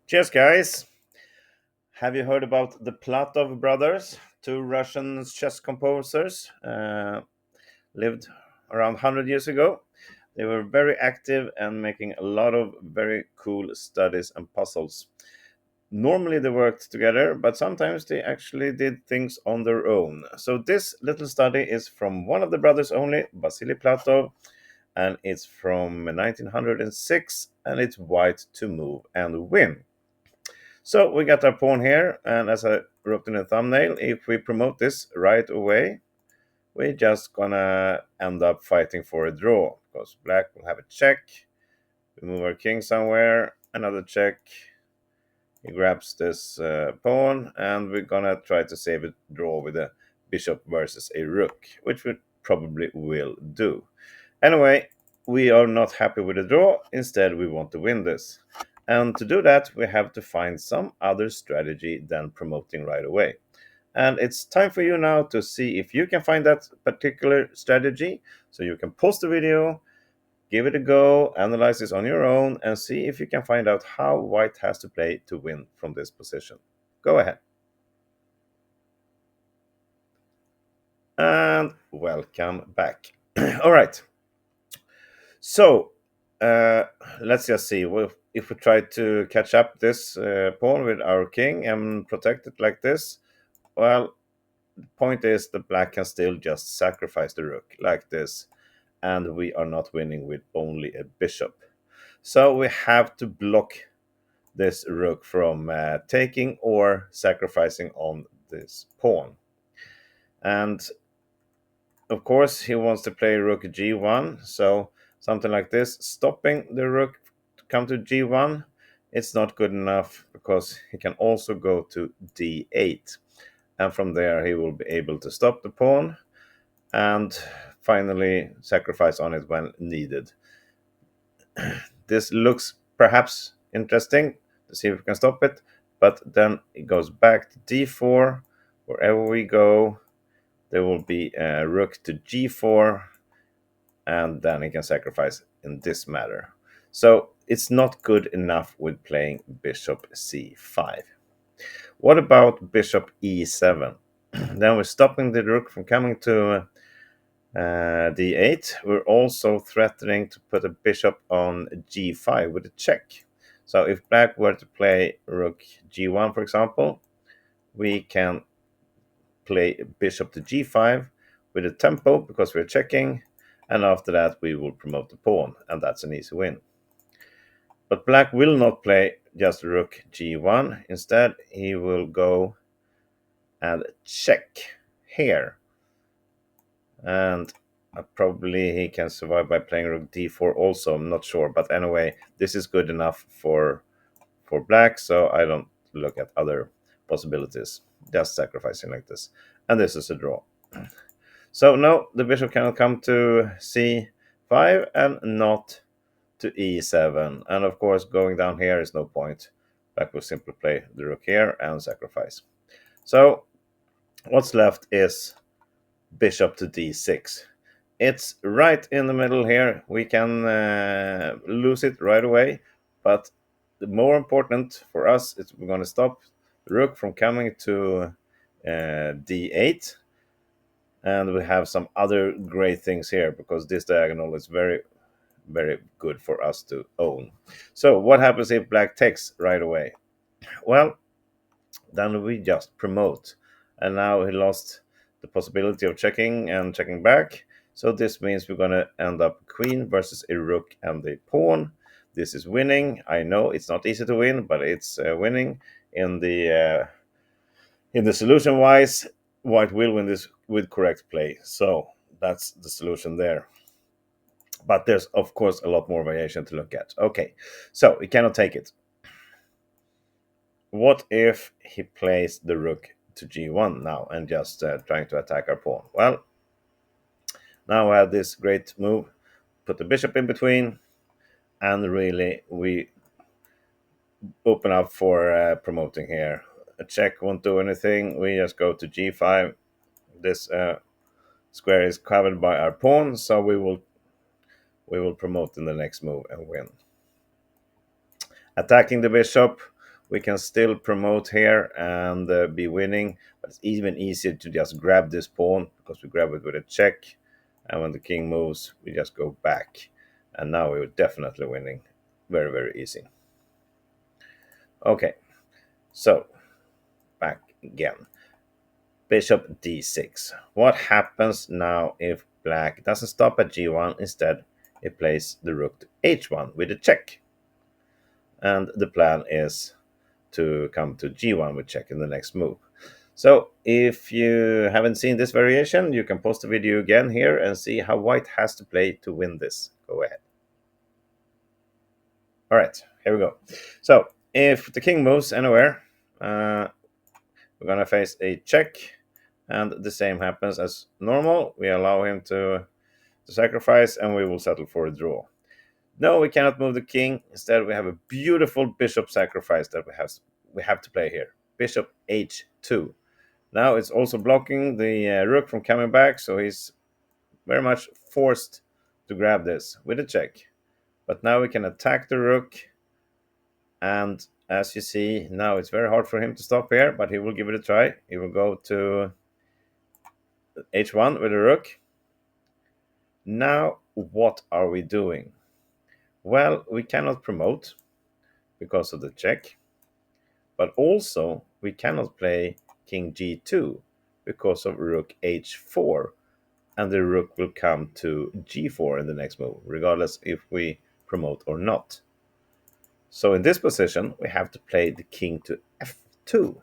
Cheers, guys. Have you heard about the Platov brothers? Two Russian chess composers lived around 100 years ago. They were very active and making a lot of very cool studies and puzzles. Normally they worked together, but sometimes they actually did things on their own. So this little study is from one of the brothers only, Vasily Platov, and it's from 1906, and it's white to move and win. So we got our pawn here, and as I wrote in the thumbnail, if we promote this right away, we're just gonna end up fighting for a draw, because black will have a check. We move our king somewhere, another check. He grabs this pawn, and we're gonna try to save a draw with a bishop versus a rook, which we probably will do. Anyway, we are not happy with the draw. Instead, we want to win this. And to do that, we have to find some other strategy than promoting right away. And it's time for you now to see if you can find that particular strategy. So you can pause the video, give it a go, analyze this on your own, and see if you can find out how white has to play to win from this position. Go ahead. And welcome back. All right. So let's just see. Well, if we try to catch up this pawn with our king and protect it like this, well, the point is the black can still just sacrifice the rook like this, and we are not winning with only a bishop. So we have to block this rook from taking or sacrificing on this pawn. And of course, he wants to play rook g1, so something like this, stopping the rook to come to g1, it's not good enough because he can also go to d8. And from there, he will be able to stop the pawn and finally sacrifice on it when needed. This looks perhaps interesting to see if we can stop it, but then it goes back to d4. Wherever we go, there will be a rook to g4, and then he can sacrifice in this matter. So it's not good enough with playing bishop c5. What about bishop e7? Then we're stopping the rook from coming to d8. We're also threatening to put a bishop on g5 with a check. So if black were to play rook g1, for example, we can play bishop to g5 with a tempo because we're checking, and after that we will promote the pawn, and that's an easy win. But black will not play just rook g1. Instead, he will go and check here. And probably he can survive by playing rook d4 also, I'm not sure. But anyway, this is good enough for black, so I don't look at other possibilities. Just sacrificing like this. And this is a draw. So no, the bishop cannot come to c5 and not to e7. And of course, going down here is no point. Black will simply play the rook here and sacrifice. So what's left is bishop to d6. It's right in the middle here. We can lose it right away, but the more important for us is we're going to stop the rook from coming to d8, and we have some other great things here because this diagonal is very, very good for us to own. So what happens if black takes right away? Well, then we just promote, and now he lost the possibility of checking and checking back. So this means we're going to end up queen versus a rook and a pawn. This is winning. I know it's not easy to win, but it's winning in the solution wise. White will win this with correct play. So that's the solution there. But there's of course a lot more variation to look at. Okay, so he cannot take it. What if he plays the rook to g1 now and just trying to attack our pawn? Well, now we have this great move, put the bishop in between, and really we open up for promoting here. A check won't do anything. We just go to g5. This square is covered by our pawn, so we will promote in the next move and win. Attacking the bishop, we can still promote here and be winning, but it's even easier to just grab this pawn because we grab it with a check, and when the king moves we just go back, and now we're definitely winning. Very, very easy. Okay, so back again. Bishop d6. What happens now if black doesn't stop at g1? Instead, it plays the rook to h1 with a check. And the plan is to come to g1 with check in the next move. So if you haven't seen this variation, you can pause the video again here and see how white has to play to win this. Go ahead. All right, here we go. So if the king moves anywhere, we're going to face a check, and the same happens as normal. We allow him to sacrifice, and we will settle for a draw. No, we cannot move the king. Instead, we have a beautiful bishop sacrifice that we have to play here. Bishop h2. Now it's also blocking the rook from coming back, so he's very much forced to grab this with a check. But now we can attack the rook, and as you see, now it's very hard for him to stop here, but he will give it a try. He will go to h1 with a rook. Now, what are we doing? Well, we cannot promote because of the check, but also we cannot play king g2 because of rook h4, and the rook will come to g4 in the next move, regardless if we promote or not. So in this position, we have to play the king to f2.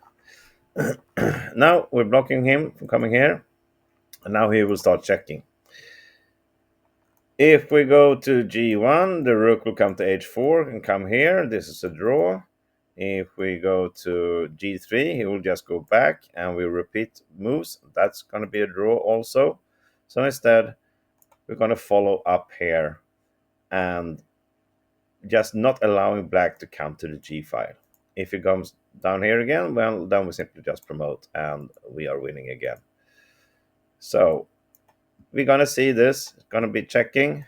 Now we're blocking him from coming here, and now he will start checking. If we go to g1, the rook will come to h4 and come here. This is a draw. If we go to g3, he will just go back and we repeat moves. That's going to be a draw also. So instead, we're going to follow up here and just not allowing black to come to the g file. If he comes down here again, well, then we simply just promote and we are winning again. So we're going to see this. It's going to be checking.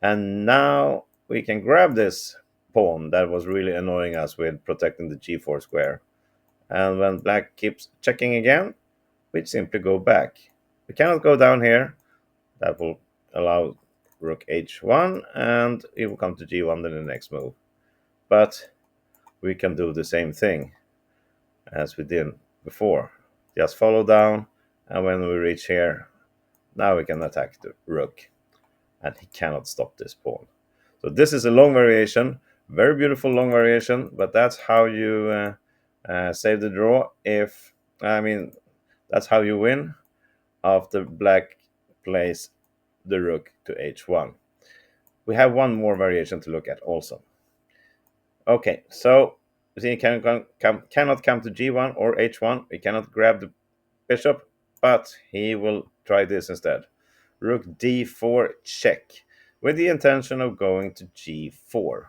And now we can grab this pawn that was really annoying us with protecting the g4 square. And when black keeps checking again, we simply go back. We cannot go down here. That will allow rook h1, and it will come to g1 in the next move. But we can do the same thing as we did before. Just follow down, and when we reach here, now we can attack the rook. And he cannot stop this pawn. So this is a long variation, very beautiful long variation, but that's how you save the draw. That's how you win after black plays the rook to h1. We have one more variation to look at also. Okay, so he cannot come to g1 or h1. We cannot grab the bishop, but he will try this instead. Rook d4 check, with the intention of going to g4.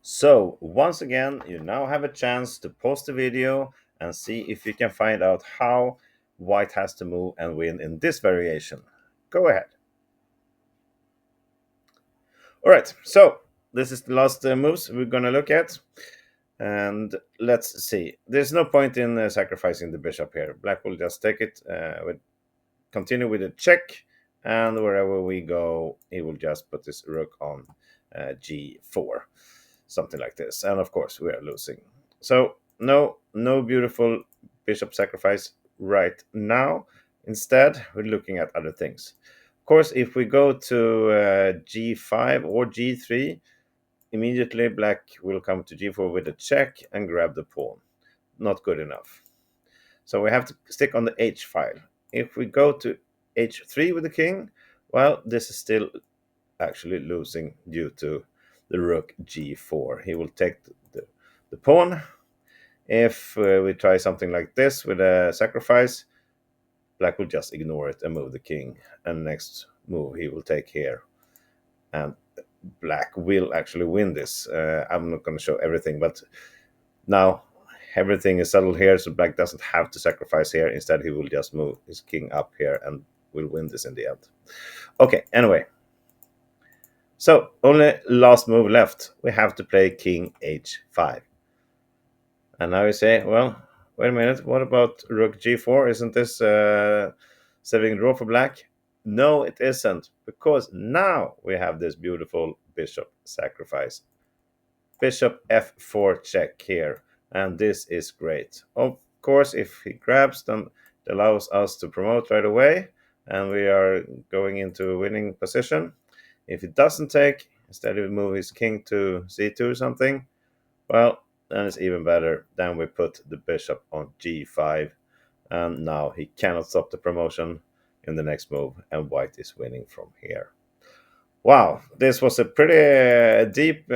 So once again, you now have a chance to pause the video and see if you can find out how white has to move and win in this variation. Go ahead. All right, so this is the last moves we're going to look at. And let's see. There's no point in sacrificing the bishop here. Black will just take it continue with a check, and wherever we go, he will just put this rook on g4, something like this. And of course, we are losing. So no beautiful bishop sacrifice right now. Instead, we're looking at other things. Of course, if we go to g5 or g3, immediately black will come to g4 with a check and grab the pawn. Not good enough. So we have to stick on the h file. If we go to h3 with the king, well, this is still actually losing due to the rook g4. He will take the pawn. If we try something like this with a sacrifice, black will just ignore it and move the king. And next move he will take here. And black will actually win this. I'm not going to show everything, but now everything is settled here, so black doesn't have to sacrifice here. Instead, he will just move his king up here and will win this in the end. Okay, anyway. So, only last move left. We have to play king h5. And now you say, well, wait a minute, what about rook g4? Isn't this saving draw for black? No, it isn't, because now we have this beautiful bishop sacrifice. Bishop f4 check here, and this is great. Of course, if he grabs, then it allows us to promote right away, and we are going into a winning position. If he doesn't take, instead of move his king to c2 or something, well, then it's even better. Then we put the bishop on g5, and now he cannot stop the promotion in the next move, and white is winning from here. Wow, this was a pretty deep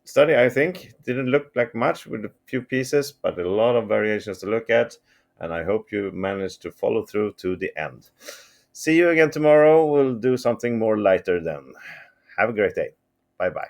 study, I think. Didn't look like much with a few pieces, but a lot of variations to look at, and I hope you managed to follow through to the end. See you again tomorrow. We'll do something more lighter then. Have a great day. Bye bye.